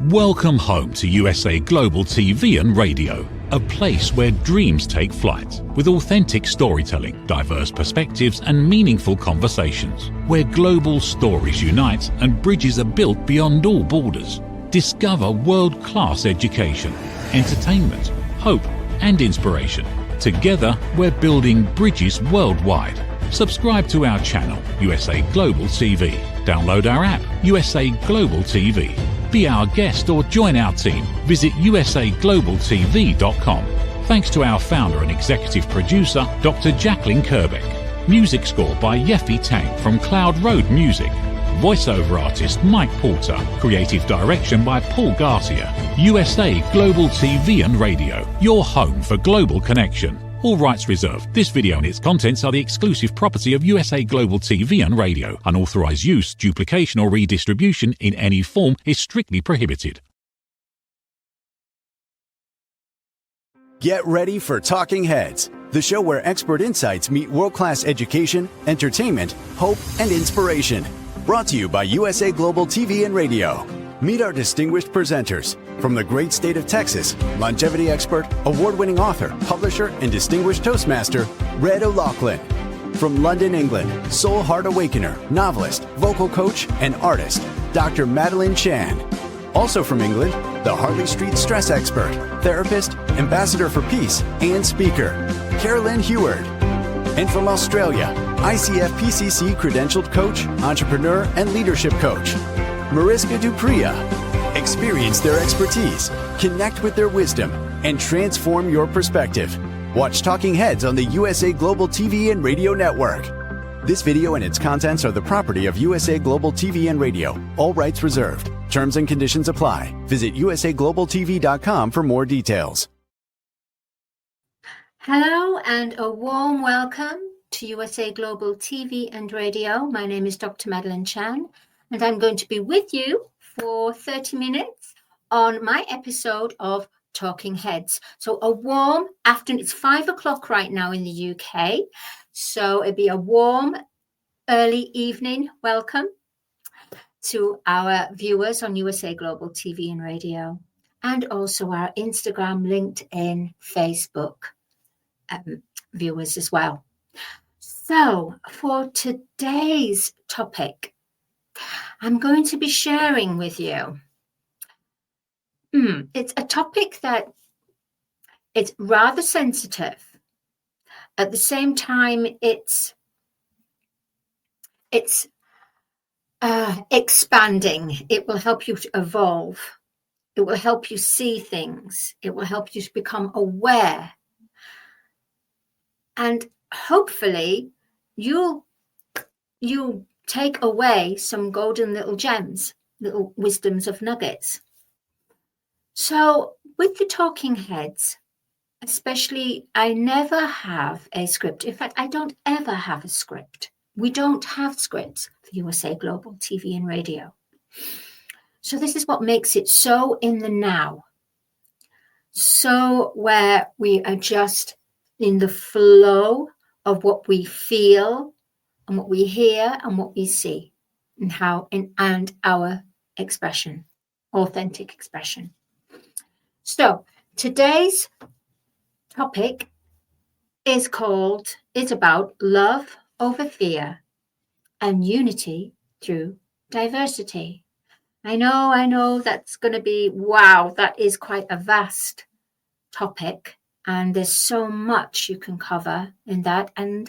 Welcome home to USA Global TV and Radio, a place where dreams take flight, with authentic storytelling, diverse perspectives and meaningful conversations, where global stories unite and bridges are built beyond all borders. Discover world-class education, entertainment, hope and inspiration. Together, we're building bridges worldwide. Subscribe to our channel, USA Global TV. Download our app, USA Global TV. Be our guest or join our team. Visit usaglobaltv.com. Thanks to our founder and executive producer, Dr. Jacqueline Kerbeck. Music score by Yeffy Tang from Cloud Road Music. Voiceover artist Mike Porter. Creative direction by Paul Garcia. USA Global TV and Radio, your home for global connection. All rights reserved. This video and its contents are the exclusive property of USA Global TV and Radio. Unauthorized use, duplication or redistribution in any form is strictly prohibited. Get ready for Talking Heads, the show where expert insights meet world-class education, entertainment, hope, and inspiration. Brought to you by USA Global TV and Radio. Meet our distinguished presenters. From the great state of Texas, longevity expert, award-winning author, publisher, and distinguished Toastmaster, Red O'Loughlin. From London, England, soul heart awakener, novelist, vocal coach, and artist, Dr. Madeline Chan. Also from England, the Harley Street stress expert, therapist, ambassador for peace, and speaker, Carolyn Heward. And from Australia, ICF PCC credentialed coach, entrepreneur, and leadership coach, Mariska Dupria. Experience their expertise, connect with their wisdom, and transform your perspective. Watch Talking Heads on the USA Global TV and Radio Network. This video and its contents are the property of USA Global TV and Radio. All rights reserved. Terms and conditions apply. Visit usaglobaltv.com for more details. Hello and a warm welcome to USA Global TV and Radio. My name is Dr. Madeline Chan, and I'm going to be with you for 30 minutes on my episode of Talking Heads. So a warm afternoon, it's 5 o'clock right now in the UK. So it'd be a warm early evening welcome to our viewers on USA Global TV and Radio, and also our Instagram, LinkedIn, Facebook viewers as well. So for today's topic, I'm going to be sharing with you. It's a topic that it's rather sensitive. At the same time, it's expanding. It will help you to evolve. It will help you see things. It will help you to become aware. And hopefully you'll take away some golden little gems, little wisdoms of nuggets. So with the Talking Heads, especially, I never have a script. In fact, I don't ever have a script. We don't have scripts for USA Global TV and Radio. So this is what makes it so in the now. So where we are just in the flow of what we feel and what we hear and what we see, and and our expression, authentic expression. So today's topic is about love over fear and unity through diversity. I know that's going to be, wow, that is quite a vast topic, and there's so much you can cover in that. And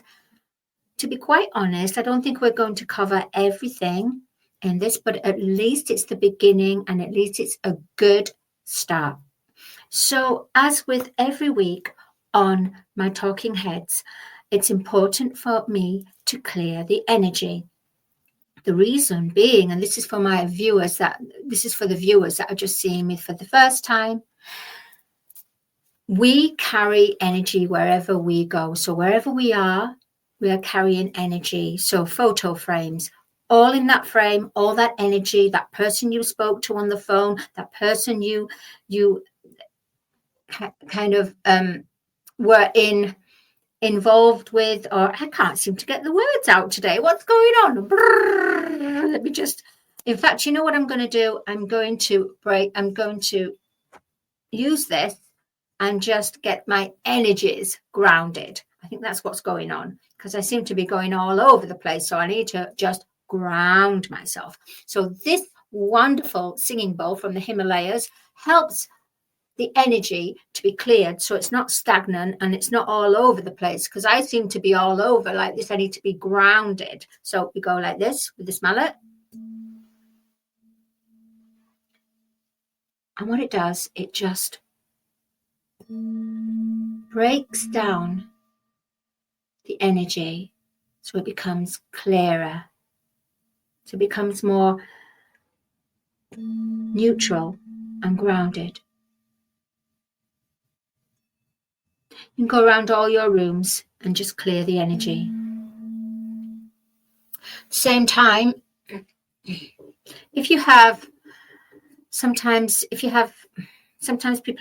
to be quite honest, I don't think we're going to cover everything in this, but at least it's the beginning and at least it's a good start. So as with every week on my Talking Heads, it's important for me to clear the energy. The reason being, and this is for the viewers that are just seeing me for the first time, we carry energy wherever we go. So wherever we are carrying energy. So photo frames, all in that frame, all that energy, that person you spoke to on the phone, that person you kind of were involved with, or I can't seem to get the words out today. What's going on? Brrr, let me just In fact, you know what I'm going to do? I'm going to use this and just get my energies grounded. I think that's what's going on, because I seem to be going all over the place. So I need to just ground myself. So this wonderful singing bowl from the Himalayas helps the energy to be cleared, so it's not stagnant and it's not all over the place, because I seem to be all over like this. I need to be grounded. So we go like this with this mallet. And what it does, it just breaks down the energy so it becomes clearer, so it becomes more neutral and grounded. You can go around all your rooms and just clear the energy. Same time, if you have sometimes people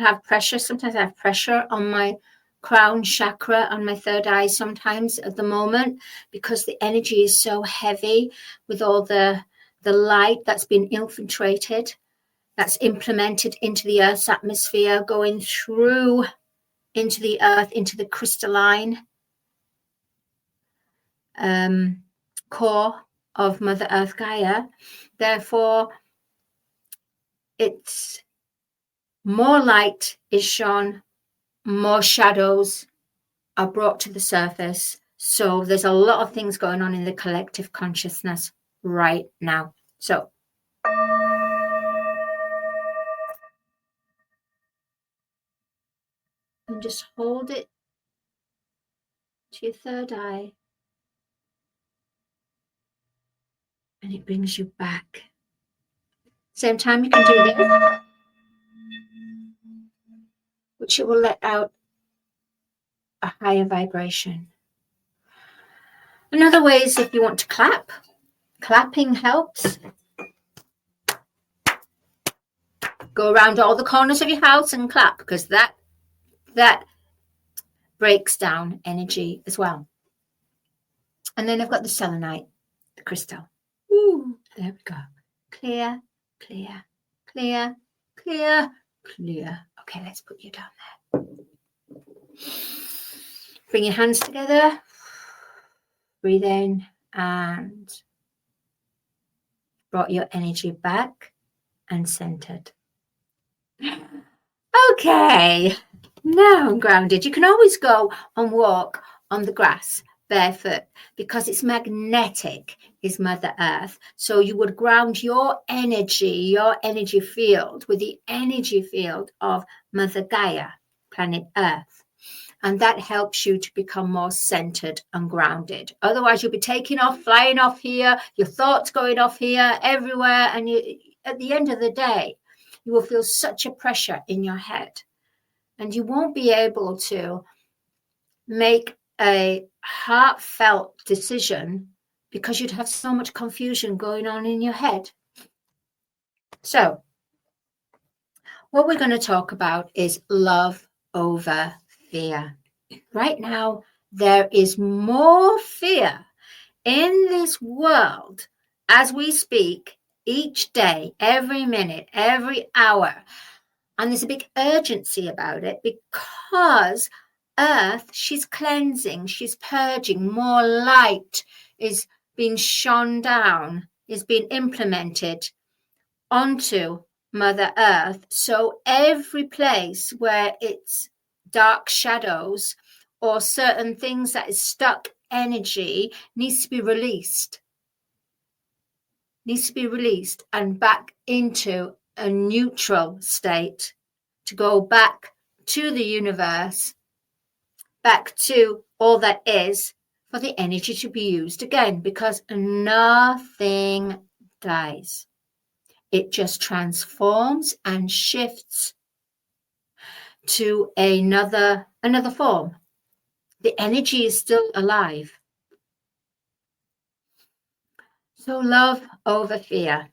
have pressure. Sometimes I have pressure on my crown chakra, on my third eye sometimes at the moment, because the energy is so heavy with all the light that's been infiltrated, that's implemented into the Earth's atmosphere, going through into the Earth, into the crystalline core of Mother Earth Gaia. Therefore, it's more light is shone, more shadows are brought to the surface. So there's a lot of things going on in the collective consciousness right now. So and just hold it to your third eye, and it brings you back. Same time you can do this, which it will let out a higher vibration. Another way is if you want to clap. Clapping helps. Go around all the corners of your house and clap, because that breaks down energy as well. And then I've got the selenite, the crystal. Ooh, there we go. Clear, clear, clear, clear, clear. Okay, let's put you down there. Bring your hands together. Breathe in and brought your energy back and centered. Okay, now I'm grounded. You can always go and walk on the grass barefoot, because it's magnetic, is Mother Earth. So you would ground your energy field with the energy field of Mother Gaia, planet Earth. And that helps you to become more centered and grounded. Otherwise, you'll be taking off, flying off here, your thoughts going off here, everywhere. And at the end of the day, you will feel such a pressure in your head. And you won't be able to make a heartfelt decision, because you'd have so much confusion going on in your head. So what we're going to talk about is love over fear. Right now, there is more fear in this world as we speak, each day, every minute, every hour. And there's a big urgency about it, because Earth, she's cleansing, she's purging. More light is being shone down, is being implemented onto Mother Earth. So every place where it's dark shadows or certain things that is stuck energy needs to be released. Needs to be released and back into a neutral state, to go back to the universe, back to all that is, for the energy to be used again, because nothing dies. It just transforms and shifts to another form. The energy is still alive. So love over fear.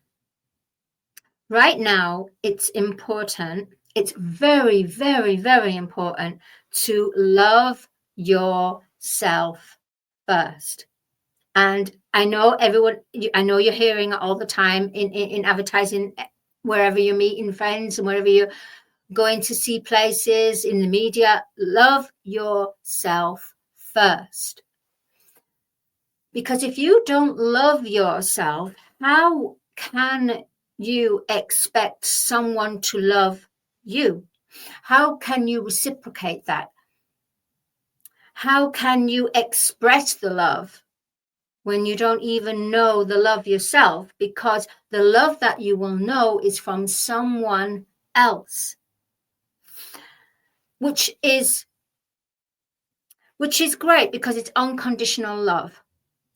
Right now, it's important. It's very, very, very important to love yourself first. And I know I know you're hearing it all the time in advertising, wherever you're meeting friends and wherever you're going to see places in the media. Love yourself first. Because if you don't love yourself, how can you expect someone to love you? How can you reciprocate that? How can you express the love when you don't even know the love yourself? Because the love that you will know is from someone else, which is great because it's unconditional love.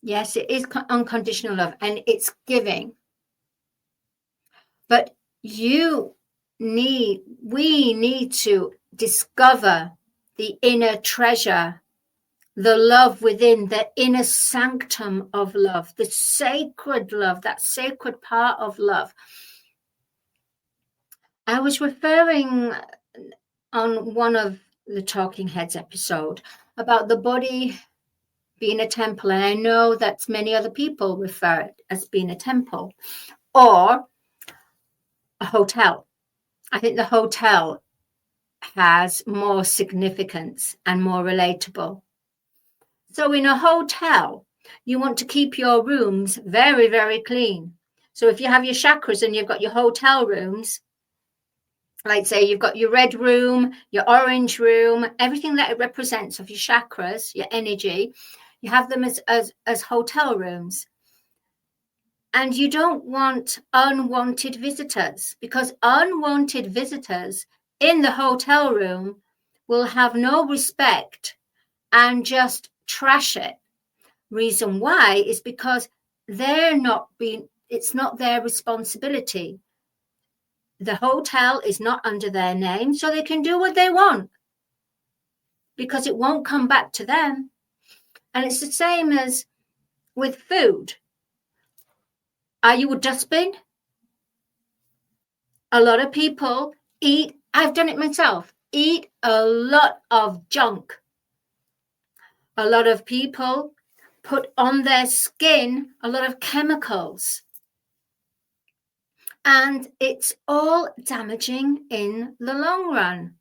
Yes, it is unconditional love, and it's giving. But we need to discover the inner treasure, the love within, the inner sanctum of love, the sacred love, that sacred part of love. I was referring on one of the Talking Heads episode about the body being a temple, and I know that many other people refer it as being a temple or a hotel. I think the hotel has more significance and more relatable. So in a hotel, you want to keep your rooms very, very clean. So if you have your chakras and you've got your hotel rooms, like say you've got your red room, your orange room, everything that it represents of your chakras, your energy, you have them as hotel rooms. And you don't want unwanted visitors, because unwanted visitors in the hotel room will have no respect and just trash it. Reason why is because it's not their responsibility. The hotel is not under their name, so they can do what they want because it won't come back to them. And it's the same as with food. Are you a dustbin? A lot of people eat, I've done it myself, eat a lot of junk. A lot of people put on their skin a lot of chemicals. And it's all damaging in the long run.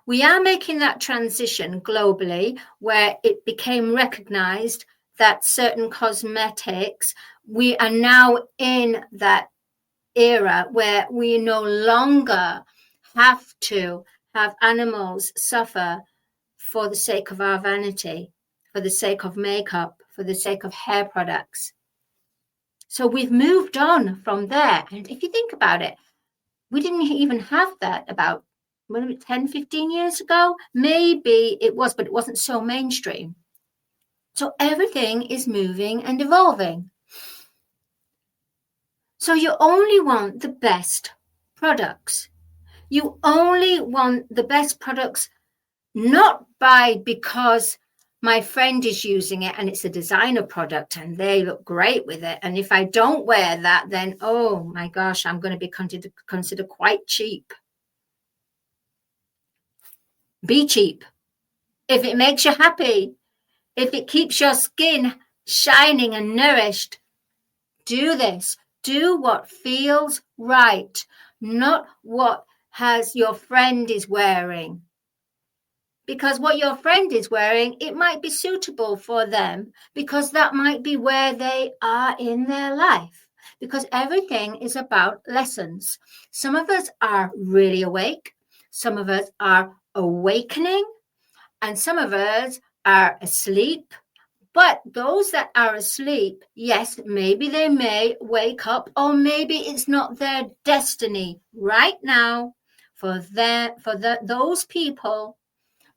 We are making that transition globally where it became recognized that certain cosmetics, we are now in that era where we no longer have to have animals suffer for the sake of our vanity, for the sake of makeup, for the sake of hair products. So we've moved on from there. And if you think about it, we didn't even have that about 10, 15 years ago. Maybe it was, but it wasn't so mainstream. So everything is moving and evolving. So you only want the best products. You only want the best products, not because my friend is using it and it's a designer product and they look great with it. And if I don't wear that, then, oh my gosh, I'm going to be considered quite cheap. Be cheap. If it makes you happy, if it keeps your skin shining and nourished, do this. Do what feels right, not what your friend is wearing. Because what your friend is wearing, it might be suitable for them because that might be where they are in their life. Because everything is about lessons. Some of us are really awake. Some of us are awakening. And some of us are asleep. But those that are asleep, yes, maybe they may wake up, or maybe it's not their destiny right now for those people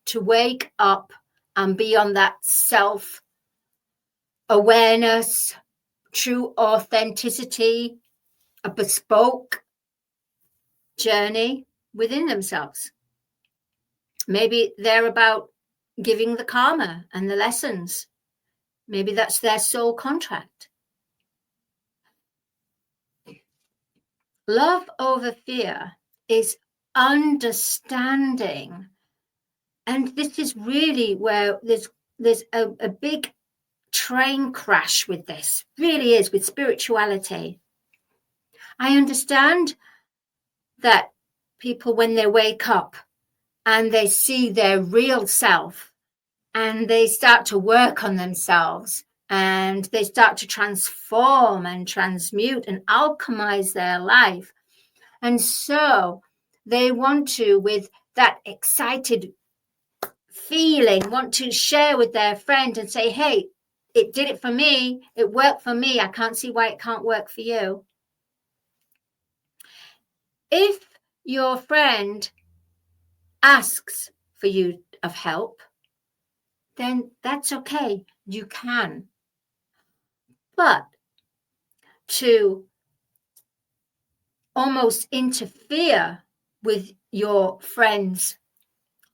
to wake up and be on that self-awareness, true authenticity, a bespoke journey within themselves. Maybe they're about giving the karma and the lessons. Maybe that's their soul contract. Love over fear is understanding. And this is really where there's a big train crash with this, really is, with spirituality. I understand that people, when they wake up and they see their real self and they start to work on themselves and they start to transform and transmute and alchemize their life. And so they want to, with that excited feeling, want to share with their friend and say, hey, it did it for me. It worked for me. I can't see why it can't work for you. If your friend asks for you of help, then that's okay. You can. But to almost interfere with your friend's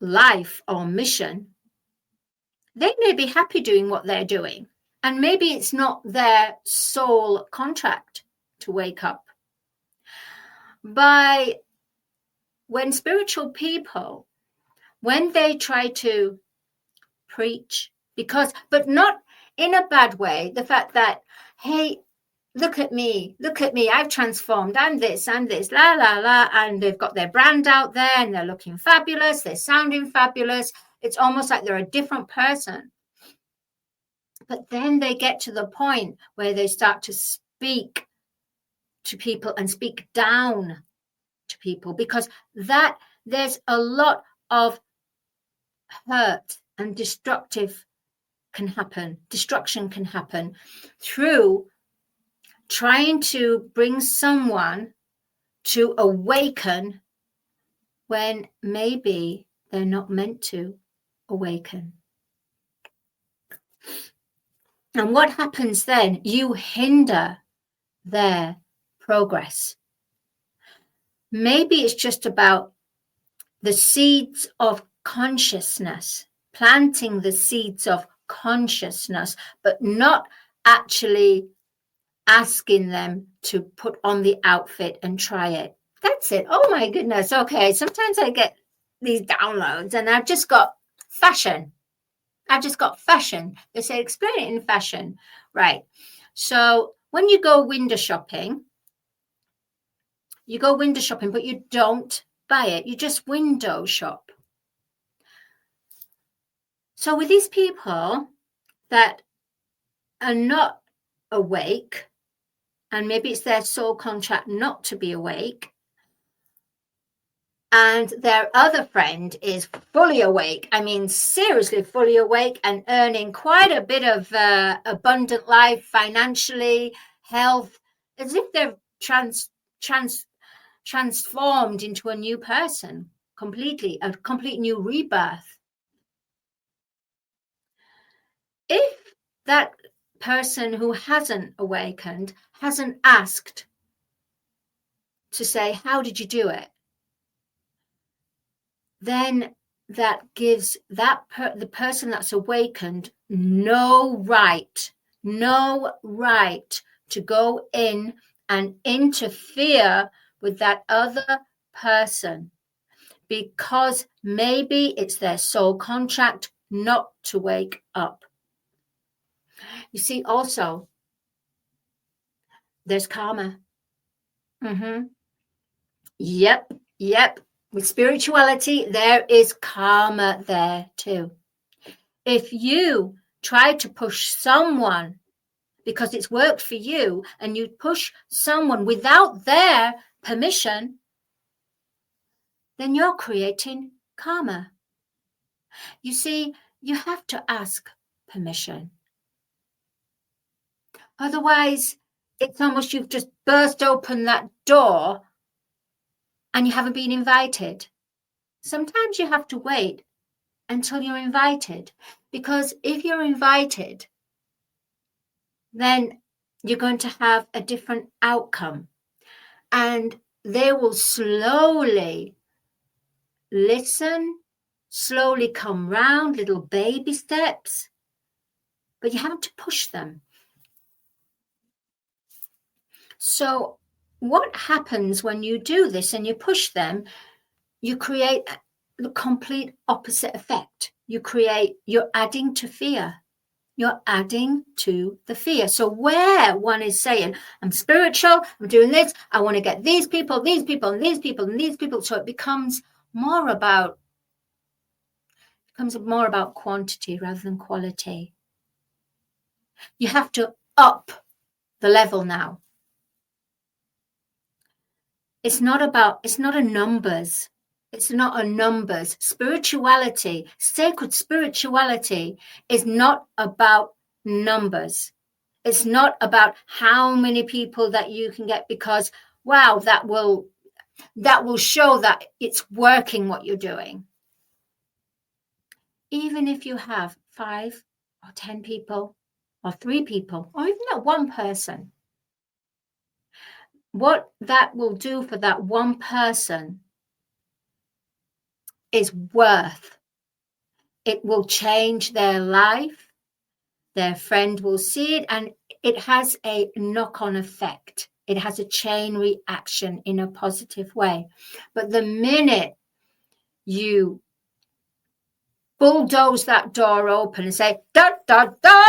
life or mission, they may be happy doing what they're doing. And maybe it's not their sole contract to wake up. When spiritual people, when they try to preach, but not in a bad way, the fact that, hey, look at me, I've transformed, I'm this, la, la, la, and they've got their brand out there and they're looking fabulous, they're sounding fabulous. It's almost like they're a different person. But then they get to the point where they start to speak to people and speak down to people, because that there's a lot of hurt and destruction can happen through trying to bring someone to awaken when maybe they're not meant to awaken. And what happens then? You hinder their progress. Maybe it's just about the seeds of consciousness, planting the seeds of consciousness, but not actually asking them to put on the outfit and try it. That's it. Oh my goodness. Okay. Sometimes I get these downloads and I've just got fashion. They say, explain it in fashion. Right. So when you go window shopping, but you don't buy it. You just window shop. So with these people that are not awake, and maybe it's their soul contract not to be awake, and their other friend is fully awake, I mean, seriously fully awake and earning quite a bit of abundant life financially, health, as if they're transformed into a new person, a complete new rebirth. If that person who hasn't awakened hasn't asked to say, how did you do it? Then that gives the person that's awakened no right to go in and interfere with that other person, because maybe it's their soul contract not to wake up. You see, also, there's karma. Yep. With spirituality, there is karma there too. If you try to push someone because it's worked for you, and you push someone without their permission, then you're creating karma. You see, you have to ask permission. Otherwise, it's almost you've just burst open that door and you haven't been invited. Sometimes you have to wait until you're invited, because if you're invited, then you're going to have a different outcome, and they will slowly listen, slowly come round, little baby steps, but you have to push them. So what happens when you do this and you push them? You create the complete opposite effect. You're adding to fear. you're adding to the fear. So where one is saying, I'm spiritual, I'm doing this, I want to get these people, and these people, and these people. So it becomes more about quantity rather than quality. You have to up the level now. It's not a numbers. It's not a numbers. Spirituality, sacred spirituality is not about numbers. It's not about how many people that you can get, because, wow, that will show that it's working what you're doing. Even if you have 5 or 10 people or 3 people or even that one person, what that will do for that one person is worth. It will change their life. Their friend will see it, and it has a knock-on effect. It has a chain reaction in a positive way. But the minute you bulldoze that door open and say, da, da, da,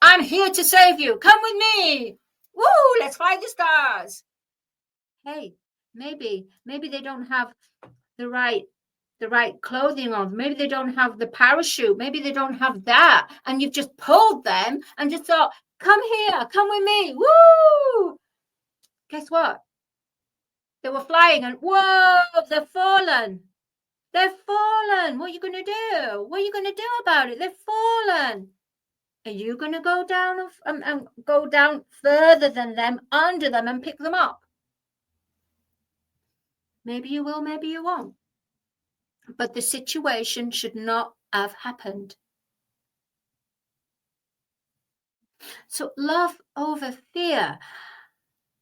I'm here to save you. Come with me. Woo, let's fly the stars. Hey, maybe they don't have the right clothing on. Maybe they don't have the parachute. Maybe they don't have that. And you've just pulled them and just thought, come here, come with me. Woo! Guess what? They were flying and whoa, they're fallen. They're fallen. What are you going to do? What are you going to do about it? They're fallen. Are you going to go down and go down further than them, under them, and pick them up? Maybe you will, maybe you won't. But the situation should not have happened. So love over fear.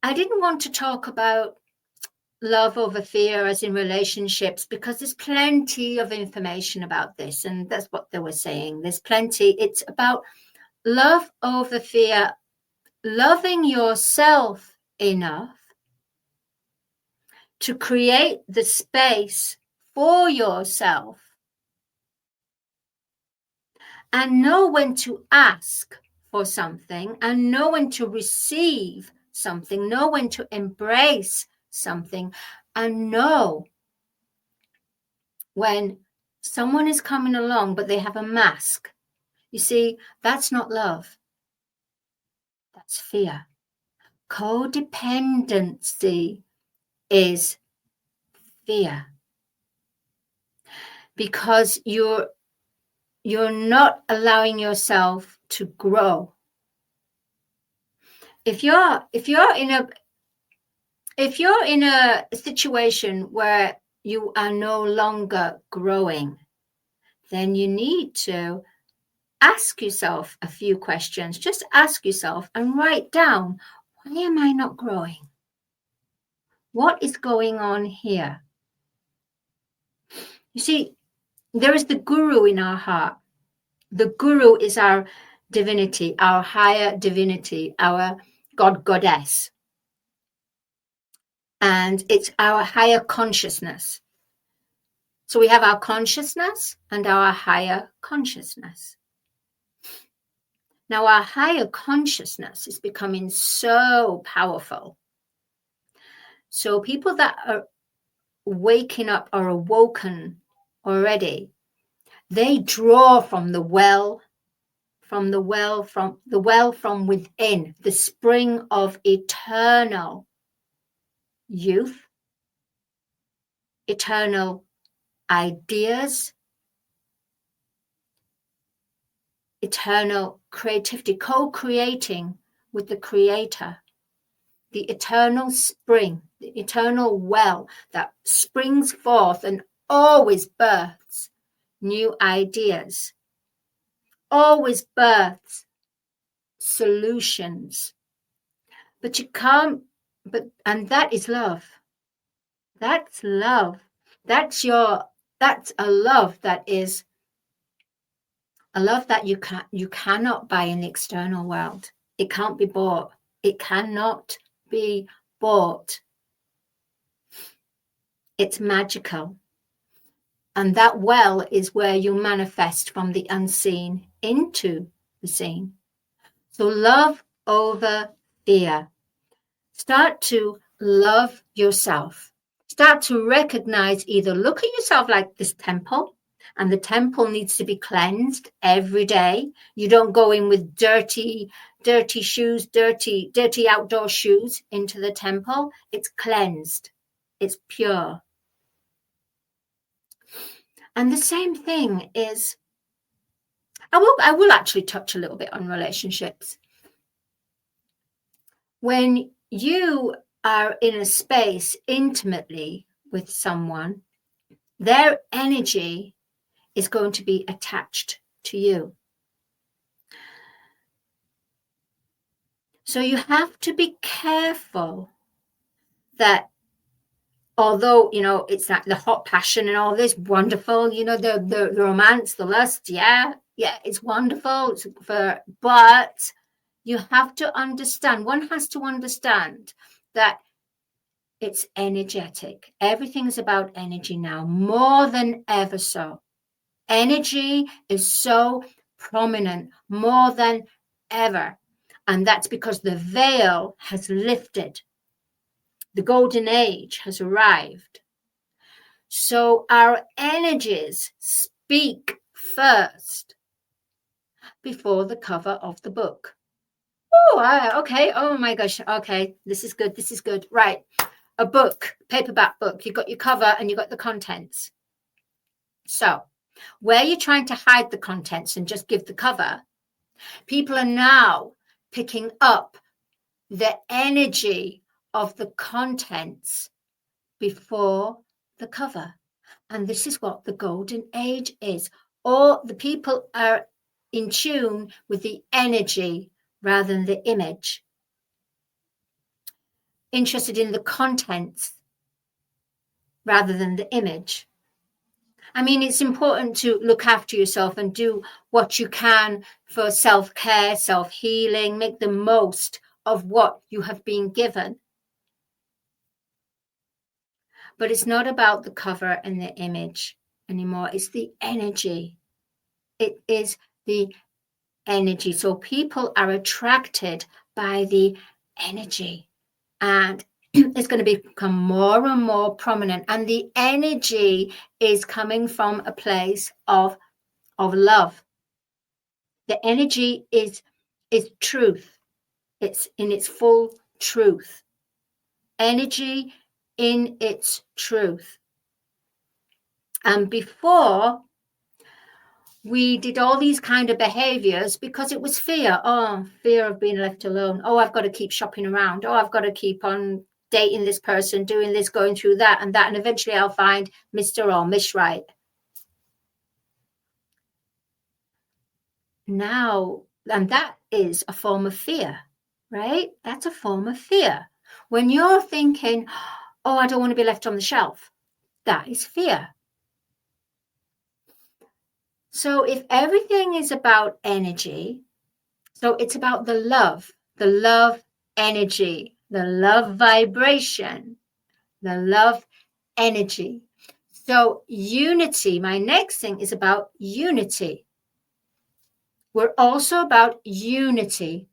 I didn't want to talk about love over fear as in relationships, because there's plenty of information about this, and that's what they were saying. There's plenty. It's about love over fear, loving yourself enough to create the space for yourself and know when to ask for something and know when to receive something, know when to embrace something, and know when someone is coming along but they have a mask. You see, that's not love. That's fear. Codependency is fear, because you're not allowing yourself to grow. If you're in a situation where you are no longer growing, then you need to ask yourself a few questions. Just ask yourself and write down, why am I not growing? What is going on here? You see, there is the guru in our heart. The guru is our divinity, our higher divinity, our God, goddess. And it's our higher consciousness. So we have our consciousness and our higher consciousness. Now, our higher consciousness is becoming so powerful. So people that are waking up or awoken already, they draw from the well from within, the spring of eternal youth, eternal ideas, eternal creativity, co-creating with the Creator, the eternal spring, the eternal well that springs forth and always births new ideas, always births solutions. But you can't, and that is love. That's love. That's a love that is a love that you cannot buy in the external world. It can't be bought. It cannot be bought. It's magical. And that well is where you manifest from the unseen into the scene. So love over fear. Start to love yourself. Start to recognize, either look at yourself like this temple, and the temple needs to be cleansed every day. You don't go in with dirty shoes, dirty outdoor shoes into the temple. It's cleansed. It's pure. And the same thing is, I will actually touch a little bit on relationships. When you are in a space intimately with someone, their energy is going to be attached to you. So you have to be careful that, although, it's like the hot passion and all this wonderful, the romance, the lust, yeah, it's wonderful. But you have to understand, one has to understand that it's energetic. Everything's about energy now, more than ever so. Energy is so prominent, more than ever. And that's because the veil has lifted. The golden age has arrived. So our energies speak first before the cover of the book. Oh, okay. Oh my gosh. Okay. This is good. This is good. Right. A book, paperback book. You've got your cover and you've got the contents. So where you're trying to hide the contents and just give the cover, people are now picking up the energy of the contents before the cover. And this is what the golden age is. All the people are in tune with the energy rather than the image. Interested in the contents rather than the image. I mean, it's important to look after yourself and do what you can for self-care, self-healing, make the most of what you have been given. But it's not about the cover and the image anymore. It's the energy. It is the energy. So people are attracted by the energy, and it's going to become more and more prominent. And the energy is coming from a place of love. The energy is truth. It's in its full truth. Energy in its truth. And before, we did all these kind of behaviors because it was fear. Oh, fear of being left alone. Oh, I've got to keep shopping around. Oh, I've got to keep on dating this person, doing this, going through that and that. And eventually I'll find Mr. or Miss Right. Now, and that is a form of fear, right? That's a form of fear. When you're thinking, oh, I don't want to be left on the shelf, that is fear. So if everything is about energy, so it's about the love energy, the love vibration, the love energy. So unity, my next thing is about unity. We're also about unity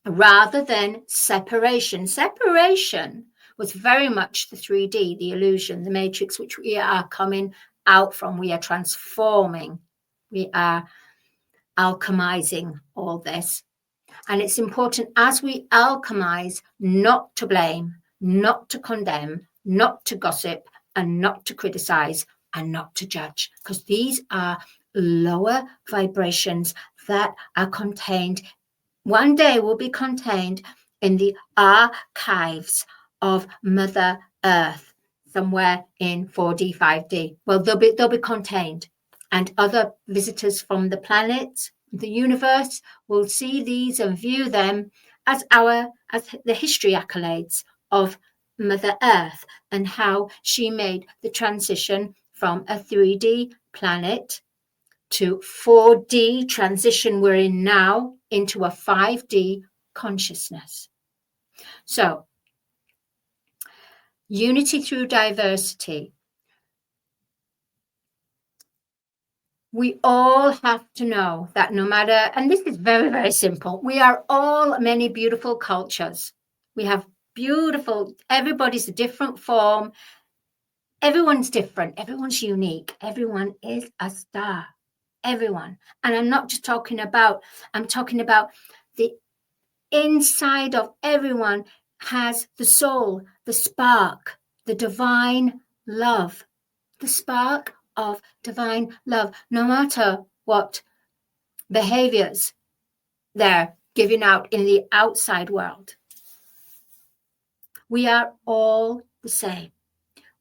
rather than separation. Separation was very much the 3D, the illusion, the matrix, which we are coming out from. We are transforming. We are alchemizing all this. And it's important as we alchemize not to blame, not to condemn, not to gossip, and not to criticize, and not to judge, because these are lower vibrations that are contained, one day will be contained in the archives of Mother Earth, somewhere in 4D, 5D. Well, they'll be contained. And other visitors from the planet, the universe, will see these and view them as the history accolades of Mother Earth and how she made the transition from a 3D planet to 4D transition we're in now into a 5D consciousness. So, unity through diversity. We all have to know that no matter, and this is very, very simple, we are all many beautiful cultures. We have beautiful, everybody's a different form. Everyone's different. Everyone's unique. Everyone is a star. Everyone. And I'm not just talking about, I'm talking about the inside of everyone has the soul, the spark, the divine love, the spark of divine love, no matter what behaviors they're giving out in the outside world. We are all the same.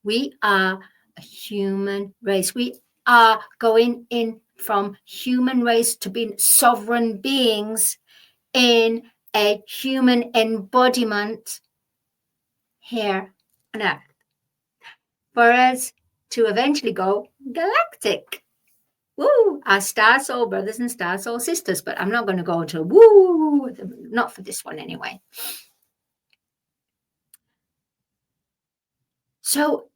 We are a human race. We are going in from human race to being sovereign beings in a human embodiment here on Earth. For us to eventually go galactic. Woo! Our star soul brothers and star soul sisters. But I'm not going to go into woo, not for this one anyway. So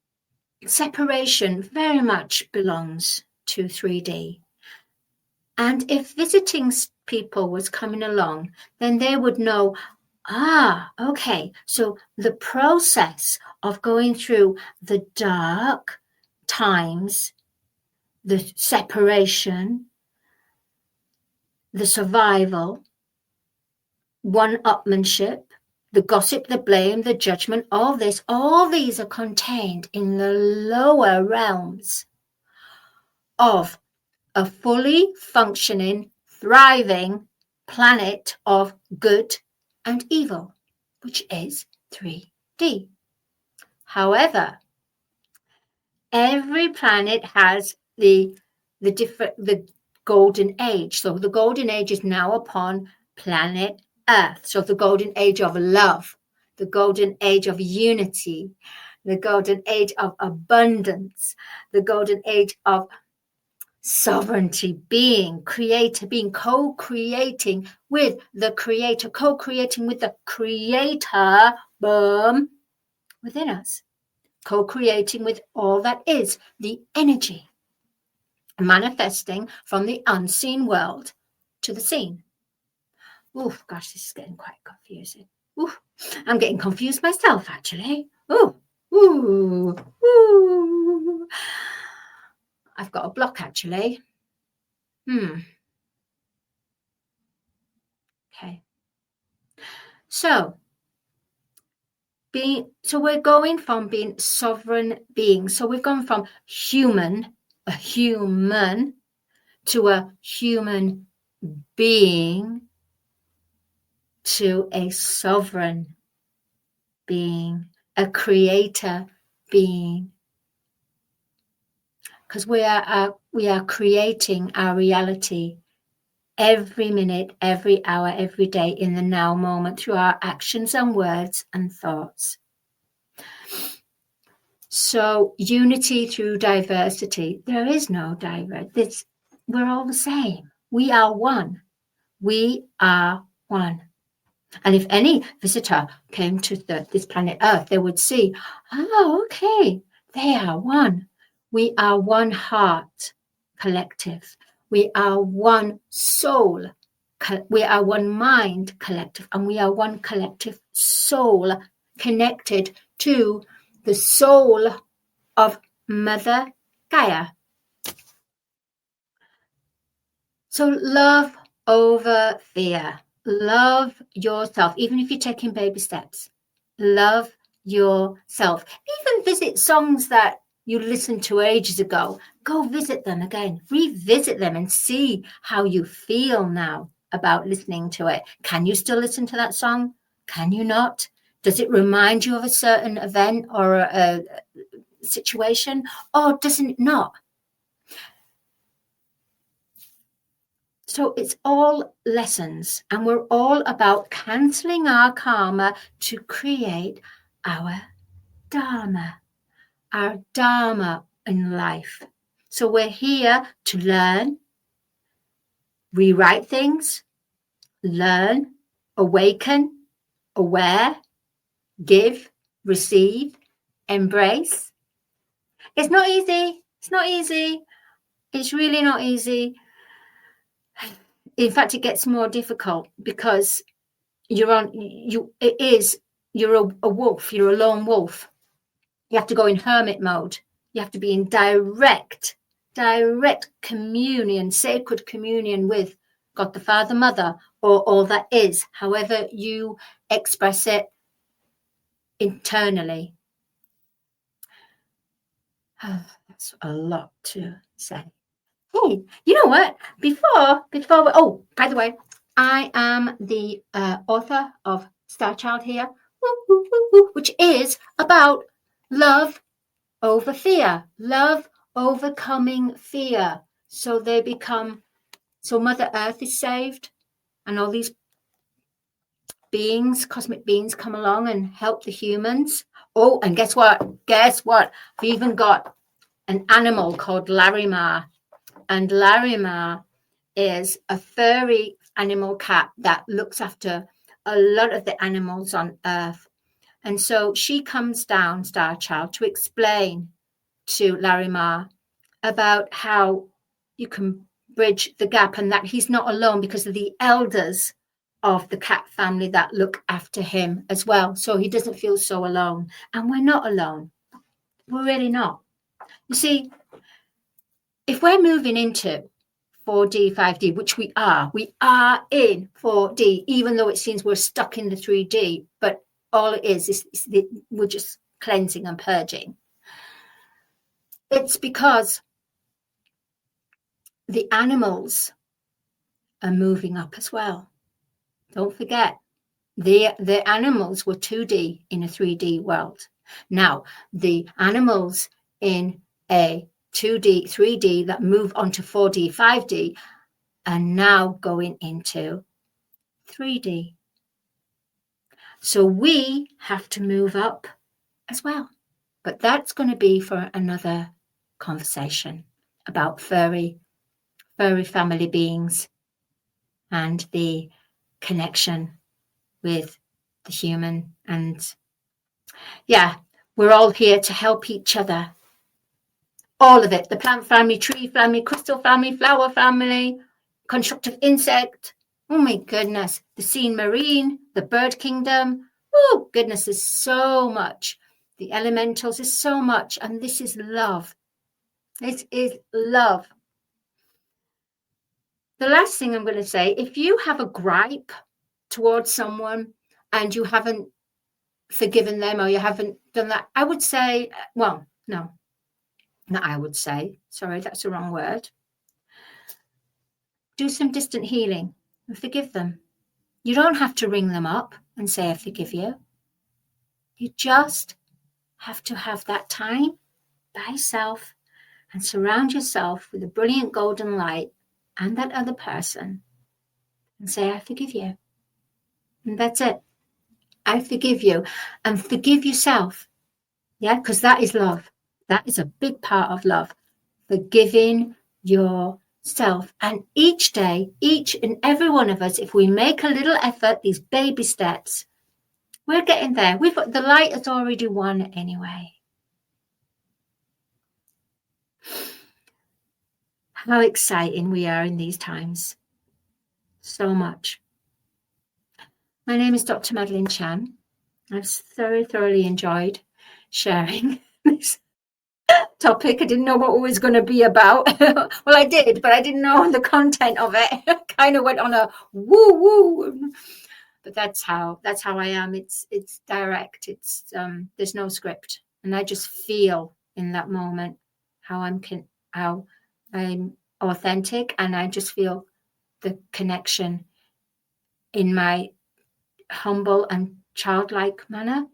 separation very much belongs to 3D. And if visiting people was coming along, then they would know, okay, so the process of going through the dark times, the separation, the survival, one-upmanship, the gossip, the blame, the judgment, all these are contained in the lower realms of a fully functioning, thriving planet of good and evil, which is 3D. However, every planet has the golden age. So the golden age is now upon planet Earth. So the golden age of love, the golden age of unity, the golden age of abundance, the golden age of sovereignty, being, creator, being co-creating with the creator, co-creating with the creator, boom, within us, co-creating with all that is the energy, manifesting from the unseen world to the seen. Oh, gosh, this is getting quite confusing. Ooh, I'm getting confused myself, actually. Ooh. I've got a block, actually. Okay. So we're going from being sovereign beings. So we've gone from a human to a human being to a sovereign being, a creator being. Because we are creating our reality every minute, every hour, every day in the now moment through our actions and words and thoughts. So unity through diversity. There is no diversity. We're all the same. We are one. We are one. And if any visitor came to this planet Earth, they would see, okay, they are one. We are one heart collective. We are one soul. We are one mind collective. And we are one collective soul connected to the soul of Mother Gaia. So love over fear. Love yourself, even if you're taking baby steps. Love yourself. Even visit songs that you listened to ages ago. Go visit them again. Revisit them and see how you feel now about listening to it. Can you still listen to that song? Can you not? Does it remind you of a certain event or a situation, or doesn't it not? So it's all lessons, and we're all about cancelling our karma to create our dharma in life. So we're here to learn, rewrite things, learn, awaken, aware, give, receive, embrace. It's not easy. It's not easy. It's really not easy. In fact, it gets more difficult because you're a wolf. You're a lone wolf. You have to go in hermit mode. You have to be in direct communion, sacred communion with God the Father, Mother, or all that is, however you express it internally. That's a lot to say. Hey, you know what? By the way, I am the author of Star Child here, which is about love over fear, love overcoming fear. So Mother Earth is saved, and all these beings, cosmic beings, come along and help the humans. Oh, and guess what? We've even got an animal called Larimar. And Larimar is a furry animal cat that looks after a lot of the animals on Earth. And so she comes down, Star Child, to explain to Larimar about how you can bridge the gap and that he's not alone because of the elders of the cat family that look after him as well. So he doesn't feel so alone. And we're not alone. We're really not. You see, if we're moving into 4D, 5D, which we are in 4D, even though it seems we're stuck in the 3D, but all it is we're just cleansing and purging. It's because the animals are moving up as well. Don't forget, the animals were 2D in a 3D world. Now, the animals in a 2D, 3D that move onto 4D, 5D are now going into 3D. So we have to move up as well. But that's going to be for another conversation about furry family beings and the connection with the human. And yeah, we're all here to help each other. All of it, the plant family, tree family, crystal family, flower family, constructive insect. Oh my goodness, the sea marine, the bird kingdom. Oh goodness, there's so much. The elementals is so much. And this is love. It is love. The last thing I'm going to say, if you have a gripe towards someone and you haven't forgiven them or you haven't done that, I would say, well, no, not I would say, sorry, that's the wrong word. Do some distant healing and forgive them. You don't have to ring them up and say, I forgive you. You just have to have that time by yourself and surround yourself with a brilliant golden light and that other person and say, I forgive you. And that's it. I forgive you. And forgive yourself. Yeah, because that is love. That is a big part of love. Forgiving yourself. And each day, each and every one of us, if we make a little effort, these baby steps, we're getting there. The light has already won anyway. How exciting we are in these times. So much. My name is Dr. Madeline Chan. I've thoroughly enjoyed sharing this topic. I didn't know what it was going to be about. Well, I did, but I didn't know the content of it. Kind of went on a woo. But that's how I am. It's direct. It's there's no script, and I just feel in that moment how I'm authentic, and I just feel the connection in my humble and childlike manner.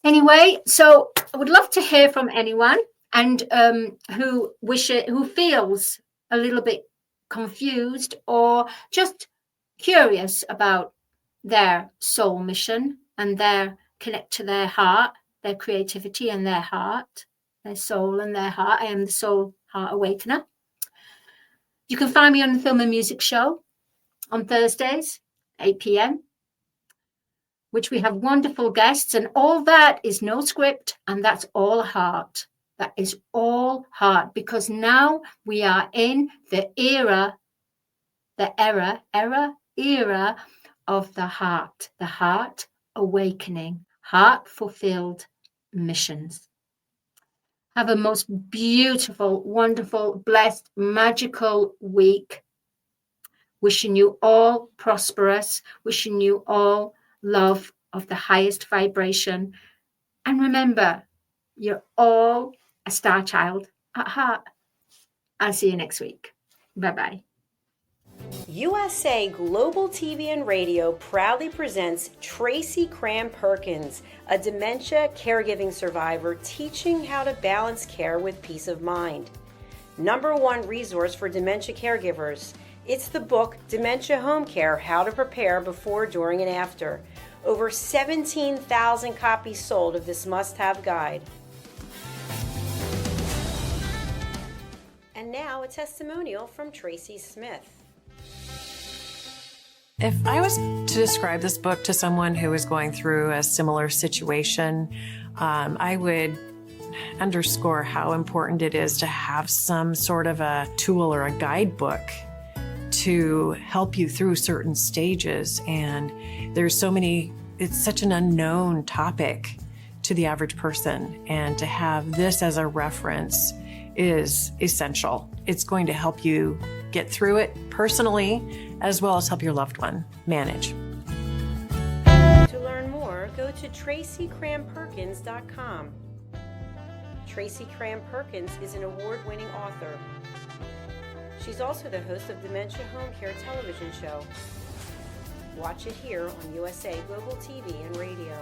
Anyway, so I would love to hear from anyone and who feels a little bit confused or just curious about their soul mission and their connect to their heart, their creativity and their heart, their soul and their heart. I am the Soul Heart Awakener. You can find me on the Film and Music Show on Thursdays, 8 p.m, which we have wonderful guests, and all that is no script, and that's all heart. That is all heart, because now we are in the era of the heart awakening, heart fulfilled missions. Have a most beautiful, wonderful, blessed, magical week. Wishing you all prosperous, wishing you all love of the highest vibration. And remember, you're all a star child at heart. I'll see you next week. Bye-bye. USA Global TV and Radio proudly presents Tracy Cram Perkins, a dementia caregiving survivor teaching how to balance care with peace of mind. #1 resource for dementia caregivers. It's the book Dementia Home Care: How to Prepare Before, During, and After. Over 17,000 copies sold of this must-have guide. And now a testimonial from Tracy Smith. If I was to describe this book to someone who is going through a similar situation, I would underscore how important it is to have some sort of a tool or a guidebook to help you through certain stages. And there's so many, it's such an unknown topic to the average person. And to have this as a reference is essential. It's going to help you get through it personally, as well as help your loved one manage. To learn more, go to TracyCramPerkins.com. Tracy Cram Perkins is an award-winning author. She's also the host of Dementia Home Care television show. Watch it here on USA Global TV and Radio.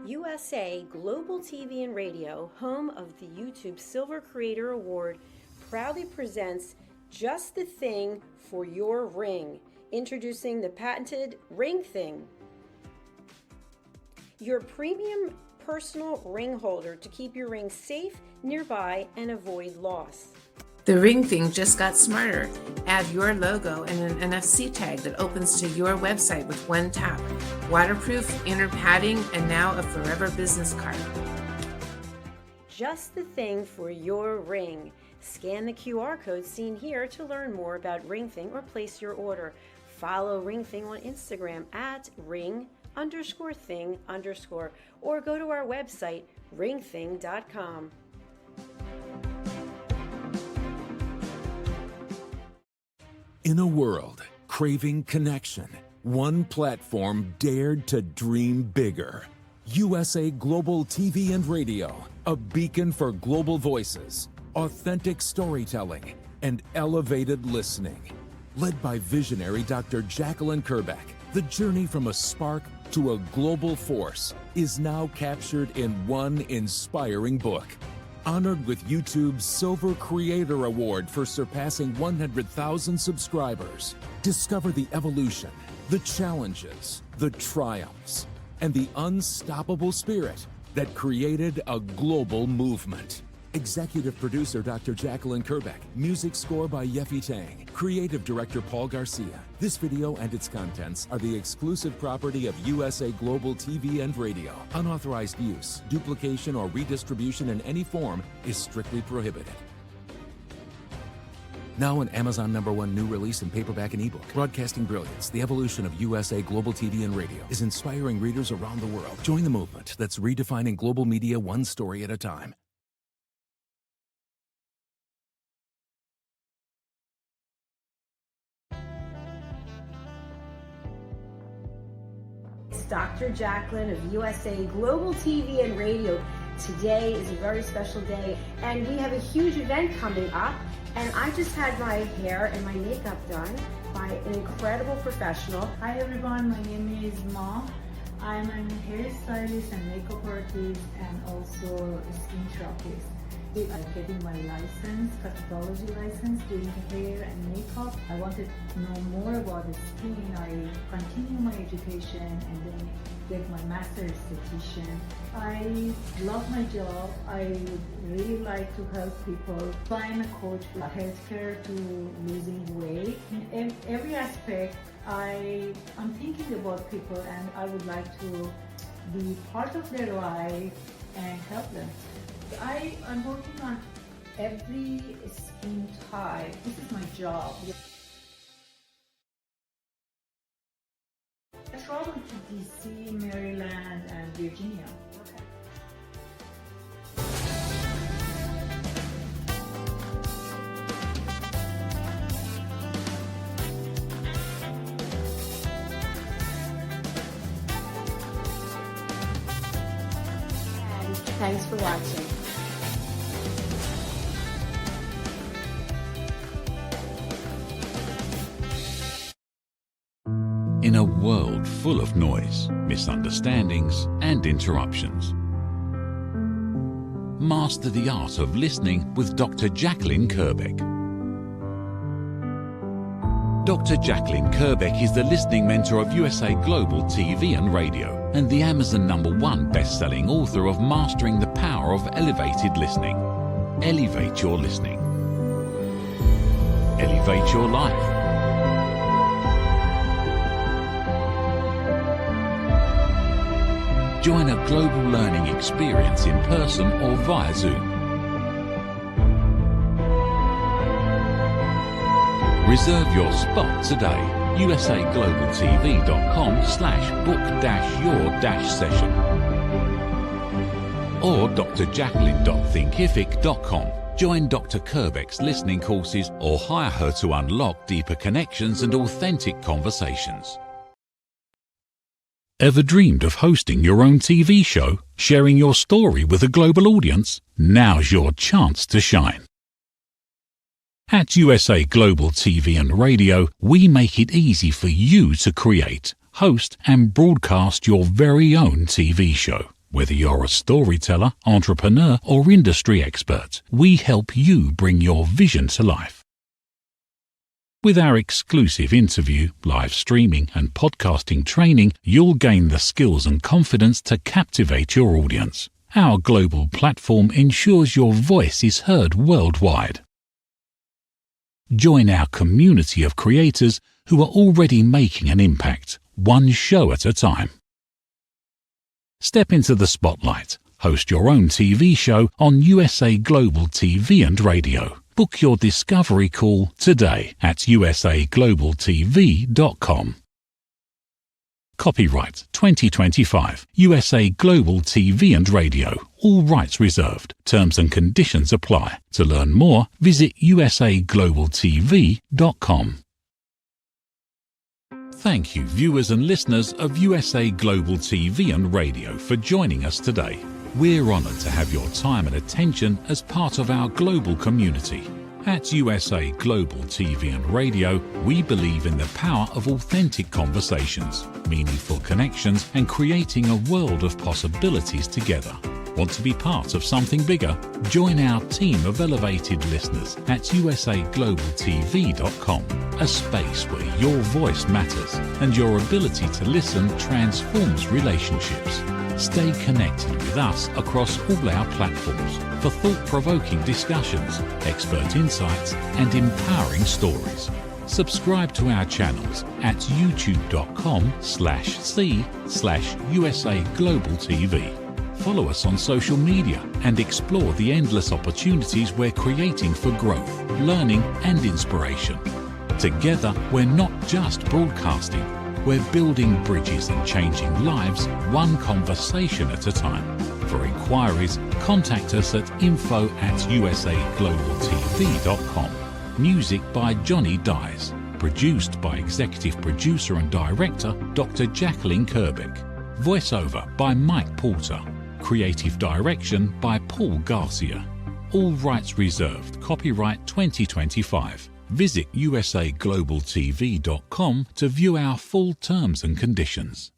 USA Global TV and Radio, home of the YouTube Silver Creator Award, proudly presents Just the Thing for Your Ring, introducing the patented Ring Thing. Your premium personal ring holder to keep your ring safe, nearby, and avoid loss. The Ring Thing just got smarter. Add your logo and an NFC tag that opens to your website with one tap. Waterproof, inner padding, and now a forever business card. Just the thing for your ring. Scan the QR code seen here to learn more about Ring Thing or place your order. Follow Ring Thing on Instagram at ring_thing_ or go to our website ringthing.com. In a world craving connection, one platform dared to dream bigger. USA Global TV and Radio, a beacon for global voices, authentic storytelling, and elevated listening. Led by visionary Dr. Jacqueline Kerbeck, the journey from a spark to a global force is now captured in one inspiring book. Honored with YouTube's Silver Creator Award for surpassing 100,000 subscribers. Discover the evolution, the challenges, the triumphs, and the unstoppable spirit that created a global movement. Executive producer Dr. Jacqueline Kerbeck. Music score by Yeffy Tang. Creative director Paul Garcia. This video and its contents are the exclusive property of USA Global TV and Radio. Unauthorized use, duplication, or redistribution in any form is strictly prohibited. Now an Amazon #1 new release in paperback and ebook. Broadcasting Brilliance, the evolution of USA Global TV and Radio, is inspiring readers around the world. Join the movement that's redefining global media one story at a time. It's Dr. Jacqueline of USA Global TV and Radio. Today is a very special day, and we have a huge event coming up. And I just had my hair and my makeup done by an incredible professional. Hi everyone, my name is Ma. I'm a hairstylist and makeup artist and also a skin therapist. I'm getting my license, cosmetology license, doing hair and makeup. I wanted to know more about the skin. I continue my education and then get my master's esthetician. I love my job. I would really like to help people. So I'm a coach for healthcare to losing weight. In every aspect, I'm thinking about people, and I would like to be part of their life and help them. I'm working on every skin type. This is my job. I traveled to DC, Maryland, and Virginia. Thanks for watching. In a world full of noise, misunderstandings, and interruptions, master the art of listening with Dr. Jacqueline Kerbeck. Dr. Jacqueline Kerbeck is the listening mentor of USA Global TV and Radio and the Amazon #1 best-selling author of Mastering the Power of Elevated Listening. Elevate your listening. Elevate your life. Join a global learning experience in person or via Zoom. Reserve your spot today. usaglobaltv.com/book-your-session or drjacqueline.thinkific.com. Join Dr. Kerbeck's listening courses or hire her to unlock deeper connections and authentic conversations. Ever dreamed of hosting your own TV show, sharing your story with a global audience? Now's your chance to shine. At USA Global TV and Radio, we make it easy for you to create, host, and broadcast your very own TV show. Whether you're a storyteller, entrepreneur, or industry expert, we help you bring your vision to life. With our exclusive interview, live streaming, and podcasting training, you'll gain the skills and confidence to captivate your audience. Our global platform ensures your voice is heard worldwide. Join our community of creators who are already making an impact, one show at a time. Step into the spotlight. Host your own TV show on USA Global TV and Radio. Book your discovery call today at usaglobaltv.com. Copyright 2025 USA Global TV and Radio. All rights reserved. Terms and conditions apply. To learn more, visit usaglobaltv.com. Thank you, viewers and listeners of USA Global TV and Radio, for joining us today. We're honored to have your time and attention as part of our global community. At USA Global TV and Radio, we believe in the power of authentic conversations, meaningful connections, and creating a world of possibilities together. Want to be part of something bigger? Join our team of elevated listeners at usaglobaltv.com, a space where your voice matters and your ability to listen transforms relationships. Stay connected with us across all our platforms for thought-provoking discussions, expert insights, and empowering stories. Subscribe to our channels at youtube.com/c/USA Global TV. Follow us on social media and explore the endless opportunities we're creating for growth, learning, and inspiration. Together, we're not just broadcasting. We're building bridges and changing lives one conversation at a time. For inquiries, contact us at info@usaglobaltv.com. Music by Johnny Dies. Produced by Executive Producer and Director Dr. Jacqueline Kerbeck. Voiceover by Mike Porter. Creative Direction by Paul Garcia. All rights reserved. Copyright 2025. Visit usaglobaltv.com to view our full terms and conditions.